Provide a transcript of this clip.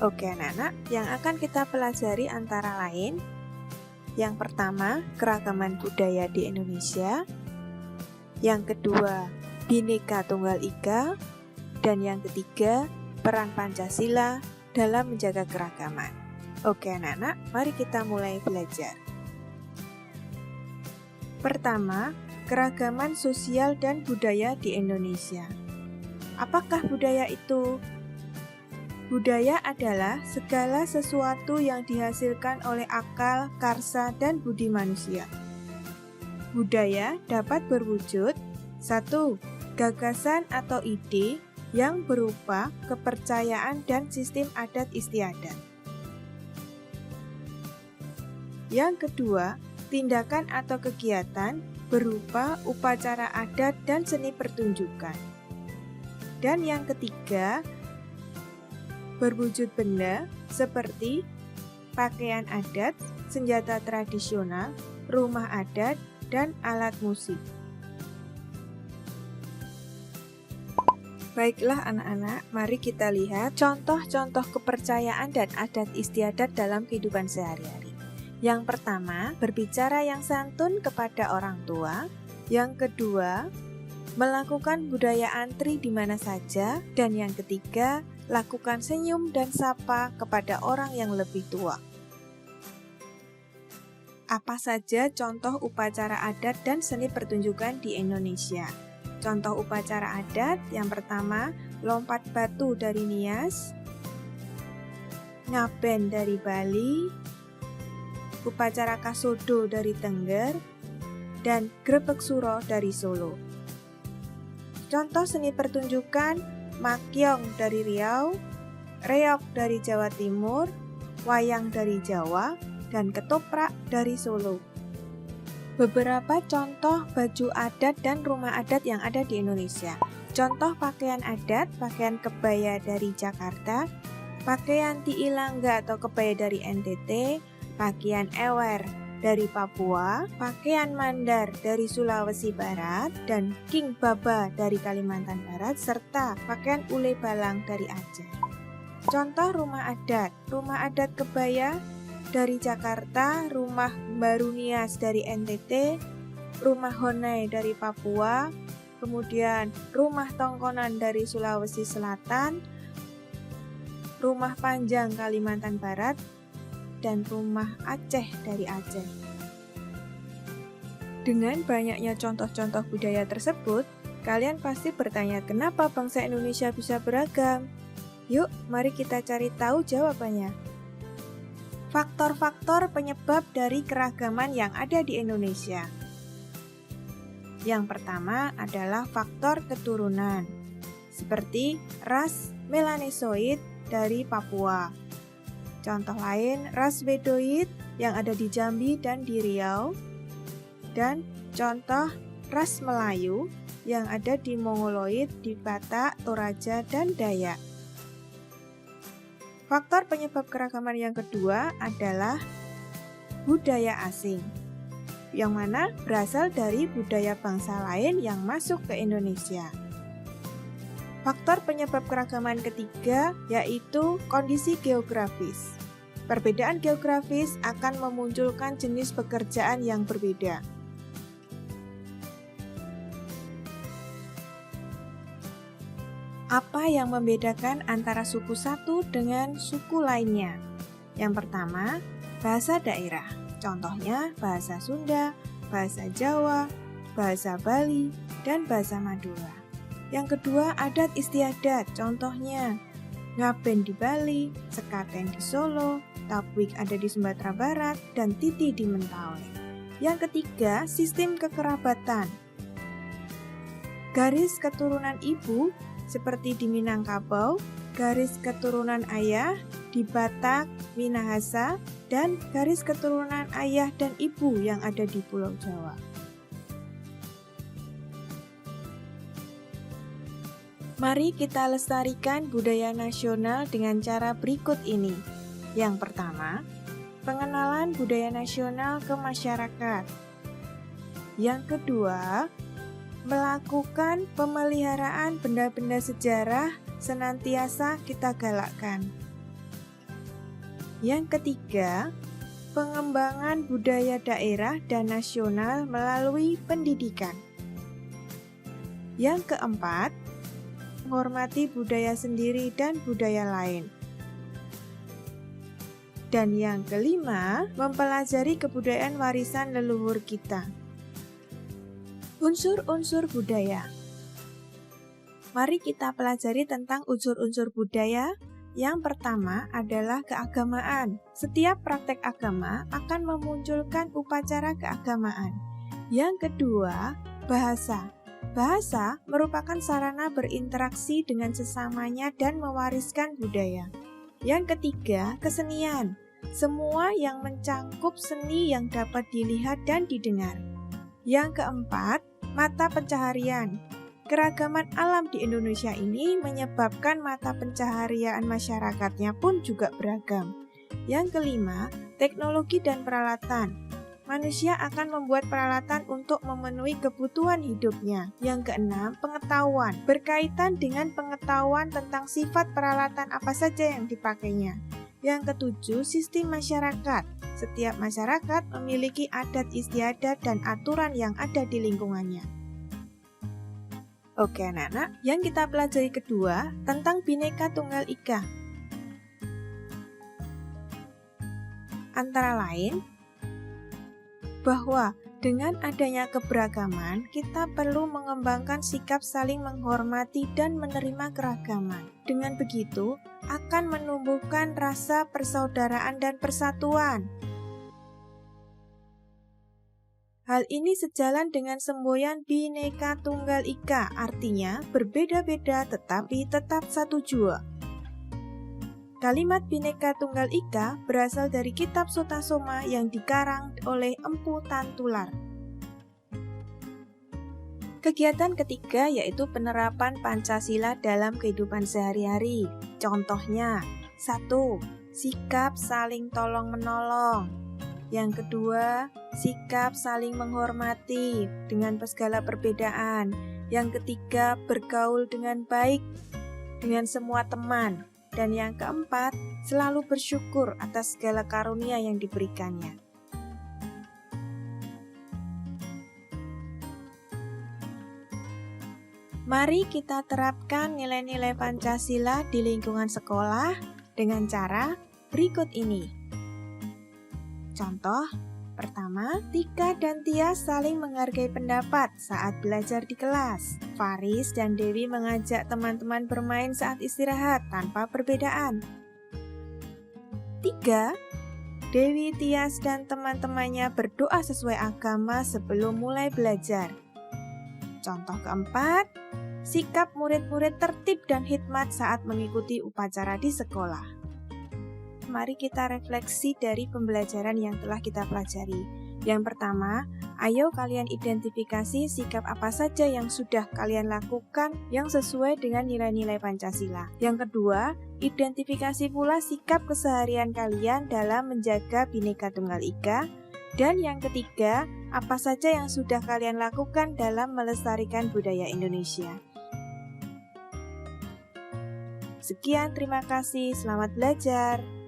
Oke anak-anak, yang akan kita pelajari antara lain yang pertama, keragaman budaya di Indonesia. Yang kedua, Bhinneka Tunggal Ika. Dan yang ketiga, peran Pancasila dalam menjaga keragaman. Oke anak-anak, mari kita mulai belajar. Pertama, keragaman sosial dan budaya di Indonesia. Apakah budaya itu? Budaya adalah segala sesuatu yang dihasilkan oleh akal, karsa, dan budi manusia. Budaya dapat berwujud 1. Gagasan atau ide yang berupa kepercayaan dan sistem adat istiadat. Yang kedua, tindakan atau kegiatan berupa upacara adat dan seni pertunjukan. Dan yang ketiga, berwujud benda seperti pakaian adat, senjata tradisional, rumah adat, dan alat musik. Baiklah anak-anak, mari kita lihat contoh-contoh kepercayaan dan adat istiadat dalam kehidupan sehari-hari. Yang pertama, berbicara yang santun kepada orang tua. Yang kedua, melakukan budaya antri di mana saja. Dan yang ketiga, lakukan senyum dan sapa kepada orang yang lebih tua. Apa saja contoh upacara adat dan seni pertunjukan di Indonesia? Contoh upacara adat yang pertama, lompat batu dari Nias, ngaben dari Bali, upacara kasodo dari Tengger, dan grebek suro dari Solo. Contoh seni pertunjukan, makyong dari Riau, reok dari Jawa Timur, wayang dari Jawa, dan ketoprak dari Solo. Beberapa contoh baju adat dan rumah adat yang ada di Indonesia. Contoh pakaian adat, pakaian kebaya dari Jakarta, pakaian tiilangga atau kebaya dari NTT, pakaian ewer dari Papua, pakaian mandar dari Sulawesi Barat, dan king baba dari Kalimantan Barat, serta pakaian ule balang dari Aceh. Contoh rumah adat kebaya dari Jakarta, rumah Baru Nias dari NTT, rumah Honai dari Papua, kemudian rumah tongkonan dari Sulawesi Selatan, rumah Panjang Kalimantan Barat, dan rumah Aceh dari Aceh. Dengan banyaknya contoh-contoh budaya tersebut, kalian pasti bertanya kenapa bangsa Indonesia bisa beragam? Yuk, mari kita cari tahu jawabannya. Faktor-faktor penyebab dari keragaman yang ada di Indonesia. Yang pertama adalah faktor keturunan, seperti ras Melanesoid dari Papua. Contoh lain, ras Bedoid yang ada di Jambi dan di Riau. Dan contoh ras Melayu yang ada di Mongoloid, di Batak, Toraja, dan Dayak. Faktor penyebab keragaman yang kedua adalah budaya asing, yang mana berasal dari budaya bangsa lain yang masuk ke Indonesia. Faktor penyebab keragaman ketiga yaitu kondisi geografis. Perbedaan geografis akan memunculkan jenis pekerjaan yang berbeda. Apa yang membedakan antara suku satu dengan suku lainnya? Yang pertama, bahasa daerah. Contohnya bahasa Sunda, bahasa Jawa, bahasa Bali, dan bahasa Madura. Yang kedua, adat istiadat. Contohnya ngaben di Bali, sekaten di Solo, tapwik ada di Sumatera Barat, dan titi di Mentawai. Yang ketiga, sistem kekerabatan. Garis keturunan ibu seperti di Minangkabau, garis keturunan ayah di Batak, Minahasa, dan garis keturunan ayah dan ibu yang ada di Pulau Jawa. Mari kita lestarikan budaya nasional dengan cara berikut ini. Yang pertama, pengenalan budaya nasional ke masyarakat. Yang kedua, melakukan pemeliharaan benda-benda sejarah senantiasa kita galakkan. Yang ketiga, pengembangan budaya daerah dan nasional melalui pendidikan. Yang keempat, menghormati budaya sendiri dan budaya lain. Dan yang kelima, mempelajari kebudayaan warisan leluhur kita. Unsur-unsur budaya. Mari kita pelajari tentang unsur-unsur budaya. Yang pertama adalah keagamaan. Setiap praktek agama akan memunculkan upacara keagamaan. Yang kedua, bahasa. Bahasa merupakan sarana berinteraksi dengan sesamanya dan mewariskan budaya. Yang ketiga, kesenian. Semua yang mencangkup seni yang dapat dilihat dan didengar. Yang keempat, mata pencaharian. Keragaman alam di Indonesia ini menyebabkan mata pencaharian masyarakatnya pun juga beragam. Yang kelima, teknologi dan peralatan. Manusia akan membuat peralatan untuk memenuhi kebutuhan hidupnya. Yang keenam, pengetahuan. Berkaitan dengan pengetahuan tentang sifat peralatan apa saja yang dipakainya. Yang ketujuh, sistem masyarakat. Setiap masyarakat memiliki adat istiadat dan aturan yang ada di lingkungannya. Oke anak-anak, yang kita pelajari kedua tentang Bhinneka Tunggal Ika. Antara lain, bahwa dengan adanya keberagaman, kita perlu mengembangkan sikap saling menghormati dan menerima keragaman. Dengan begitu, akan menumbuhkan rasa persaudaraan dan persatuan. Hal ini sejalan dengan semboyan Bhinneka Tunggal Ika, artinya berbeda-beda tetapi tetap satu jua. Kalimat Bhinneka Tunggal Ika berasal dari kitab Sutasoma yang dikarang oleh Empu Tantular. Kegiatan ketiga yaitu penerapan Pancasila dalam kehidupan sehari-hari. Contohnya, 1. Sikap saling tolong-menolong. Yang kedua, sikap saling menghormati dengan segala perbedaan. Yang ketiga, bergaul dengan baik dengan semua teman. Dan yang keempat, selalu bersyukur atas segala karunia yang diberikannya. Mari kita terapkan nilai-nilai Pancasila di lingkungan sekolah dengan cara berikut ini. Contoh, pertama, Tika dan Tia saling menghargai pendapat saat belajar di kelas. Faris dan Dewi mengajak teman-teman bermain saat istirahat tanpa perbedaan. 3. Dewi, Tias, dan teman-temannya berdoa sesuai agama sebelum mulai belajar. Contoh keempat, sikap murid-murid tertib dan hikmat saat mengikuti upacara di sekolah. Mari kita refleksi dari pembelajaran yang telah kita pelajari. Yang pertama, ayo kalian identifikasi sikap apa saja yang sudah kalian lakukan yang sesuai dengan nilai-nilai Pancasila. Yang kedua, identifikasi pula sikap keseharian kalian dalam menjaga Bhinneka Tunggal Ika. Dan yang ketiga, apa saja yang sudah kalian lakukan dalam melestarikan budaya Indonesia. Sekian, terima kasih, selamat belajar.